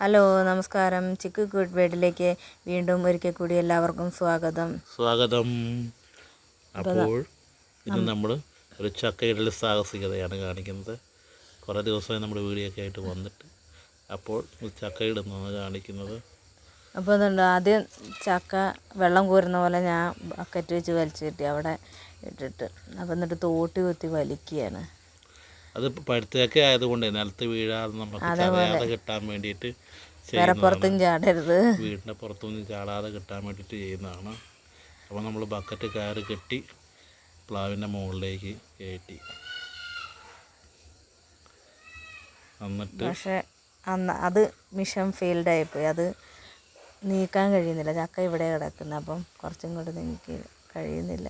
Hello നമസ്കാരം. Chikoo good വേഡിലേക്ക് വീണ്ടും ഒരിക്കൽ കൂടി എല്ലാവർക്കും സ്വാഗതം. അപ്പോൾ ഇന്ന് നമ്മൾ ഒരു ചക്കയിടൽ സാഹസികതയാണ് കാണിക്കുന്നത്. കുറേ ദിവസമായി നമ്മുടെ വീഡിയോ ഒക്കെ ആയിട്ട് വന്നിട്ട് അപ്പോൾ ചക്കയിടുന്നതാണ് കാണിക്കുന്നത്. അപ്പോൾ അതുകൊണ്ട് ആദ്യം ചക്ക വെള്ളം കോരുന്ന പോലെ ഞാൻ ബക്കറ്റ് വെച്ച് വലിച്ചു കിട്ടി അവിടെ ഇട്ടിട്ട്. അപ്പോൾ എന്നിട്ട് തോട്ടി കുത്തി വലിക്കുകയാണ്. അത് പഴുത്തൊക്കെ ആയതുകൊണ്ട് നിലത്ത് വീഴാതെ നമുക്ക് ചതയാതെ കിട്ടാൻ വേണ്ടിയിട്ട് പുറത്തും ചാടരുത്, വീടിൻ്റെ പുറത്തൊന്നും ചാടാതെ കിട്ടാൻ വേണ്ടിയിട്ട് ചെയ്യുന്നതാണ്. അപ്പോൾ നമ്മൾ ബക്കറ്റ് കയറി കെട്ടി പ്ലാവിൻ്റെ മുകളിലേക്ക് കയറ്റി. എന്നിട്ട് പക്ഷേ അത് മിഷൻ ഫെയിൽഡായിപ്പോയി. അത് നീക്കാൻ കഴിയുന്നില്ല. ചക്ക ഇവിടെ കിടക്കുന്നത്, അപ്പം കുറച്ചും കൂടെ നീക്കി കഴിയുന്നില്ല.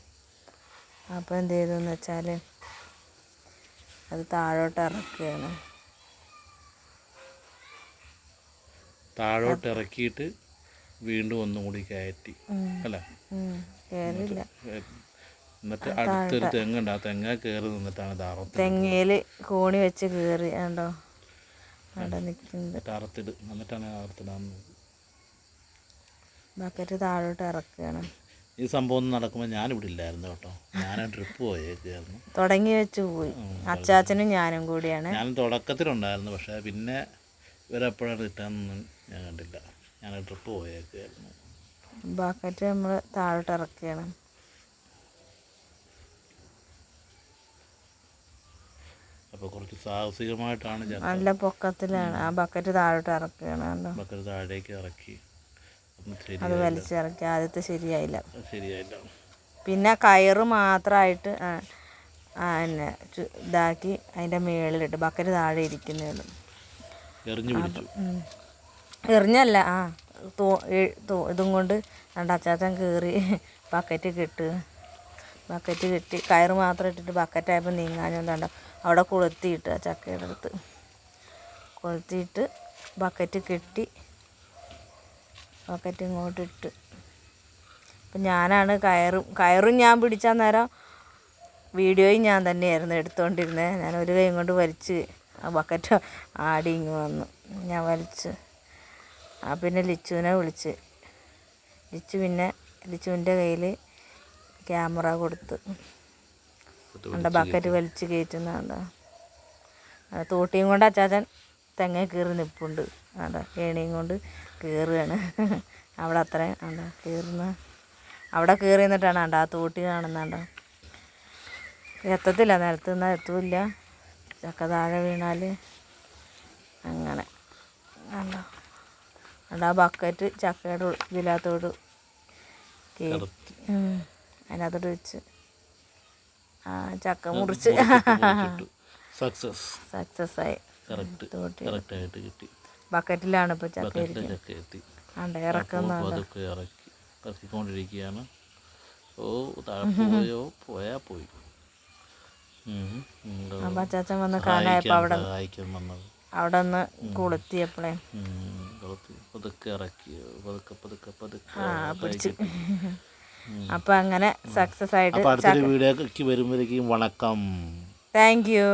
അപ്പോൾ എന്ത് ചെയ്തെന്ന് വെച്ചാൽ അത് താഴോട്ട് ഇറക്കുകയാണ്. താഴോട്ട് ഇറക്കിയിട്ട് വീണ്ടും ഒന്നും കൂടി കയറ്റി അല്ലേ? കയറില്ല. എന്നിട്ട് അടുത്തൊരു തെങ്ങുണ്ട്, ആ തെങ്ങ കയറി നിന്നിട്ടാണ് തെങ്ങയിൽ കോണി വെച്ച് കയറി കണ്ടോ അവിടെ നിൽക്കുന്നത്. അറുത്തിട് എന്നിട്ടാണ് അറുത്തിടാൻ. ബക്കറ്റ് താഴോട്ട് ഇറക്കുകയാണ്. ഈ സംഭവം ഒന്നും നടക്കുമ്പോൾ ഞാനിവിടെ ഇല്ലായിരുന്നു കേട്ടോ. ഞാൻ ട്രിപ്പ് പോയേക്കായിരുന്നു, തുടങ്ങി വെച്ച് പോയി. അച്ചാച്ചനും ഞാനും കൂടിയാണ്. ഞാൻ തുടക്കത്തിലുണ്ടായിരുന്നു, പക്ഷേ പിന്നെ ഇവരെപ്പോഴാണ് കിട്ടാമെന്നൊന്നും ഞാൻ കണ്ടില്ല. ഞാൻ ട്രിപ്പ് പോയേക്കായിരുന്നു. ബക്കറ്റ് നമ്മൾ താഴോട്ട് ഇറക്കുകയാണ്. അപ്പോൾ കുറച്ച് സാഹസികമായിട്ടാണ് നല്ല പൊക്കത്തിലാണ്. ആ ബക്കറ്റ് താഴോട്ട് ഇറക്കുകയാണ്. ബക്കറ്റ് താഴേക്ക് ഇറക്കി അത് വലിച്ചിറക്കി. ആദ്യത്തെ ശരിയായില്ല. പിന്നെ കയറ് മാത്രമായിട്ട് പിന്നെ ഇതാക്കി അതിൻ്റെ മുകളിലിട്ട് ബക്കറ്റ് താഴെ ഇരിക്കുന്നതാണ്. എറിഞ്ഞല്ല, ഇതും കൊണ്ട് അച്ചാച്ചൻ കയറി ബക്കറ്റ് കെട്ടി കയറ് മാത്രം ഇട്ടിട്ട് ബക്കറ്റായപ്പോൾ നീങ്ങാഞ്ഞോണ്ടാണ്ടോ അവിടെ കൊളുത്തിയിട്ട് ആ ചക്കയുടെ അടുത്ത് കൊളുത്തിയിട്ട് ബക്കറ്റ് കെട്ടി ബക്കറ്റ് ഇങ്ങോട്ടിട്ട്. അപ്പം ഞാനാണ് കയറും ഞാൻ പിടിച്ചാൽ നേരം വീഡിയോയും ഞാൻ തന്നെയായിരുന്നു എടുത്തുകൊണ്ടിരുന്നത്. ഞാൻ ഒരു കൈ കൊണ്ട് വലിച്ച് ആ ബക്കറ്റ് ആടി ഇങ്ങ് വന്നു. ഞാൻ വലിച്ച് പിന്നെ ലിച്ചുവിനെ വിളിച്ച് ലിച്ചുവിൻ്റെ കയ്യിൽ ക്യാമറ കൊടുത്ത് കണ്ട ബക്കറ്റ് വലിച്ച് കയറ്റുന്നുണ്ടോ. തോട്ടിയും കൊണ്ട് അച്ചാച്ചൻ തെങ്ങ കയറി നിൽപ്പുണ്ട്. അവിടെ ഏണിയും കൊണ്ട് കയറുകയാണ്. അവിടെ അത്രയും ഉണ്ടോ അവിടെ കയറി നിന്നിട്ടാണ് ആ തോട്ടി കാണുന്നുണ്ടോ. എത്തത്തില്ല, നിലത്ത് നിന്നാൽ എത്തൂല്ല. ചക്ക താഴെ വീണാൽ അങ്ങനെ കണ്ടോ. ആ ബക്കറ്റ് ചക്കയുടെ ഇതിനകത്തോട് കയറ്റി അതിനകത്തോട്ട് വെച്ച് ചക്ക മുറിച്ച് സക്സസ് ആയി. ബക്കറ്റിലാണ് ഇപ്പോൾ ചക്ക ഇരിക്കുന്നത്. ഇറക്കുന്നുണ്ട്. ഇറക്കിക്കൊണ്ടിരിക്കുകയാണ്. താഴെ പോയാൽ പോയി. അപ്പം അച്ചാച്ചൻ വന്ന് കാണായപ്പോൾ അവിടെ ഒന്ന് കൊളുത്തിയപ്പോഴേ പതുക്കെ ഇറക്കി പിടിച്ച്. അപ്പം അങ്ങനെ സക്സസ് ആയിട്ട് അടുത്തൊരു വീഡിയോക്ക് വരുമ്പോഴേക്കും വണക്കം. Thank you.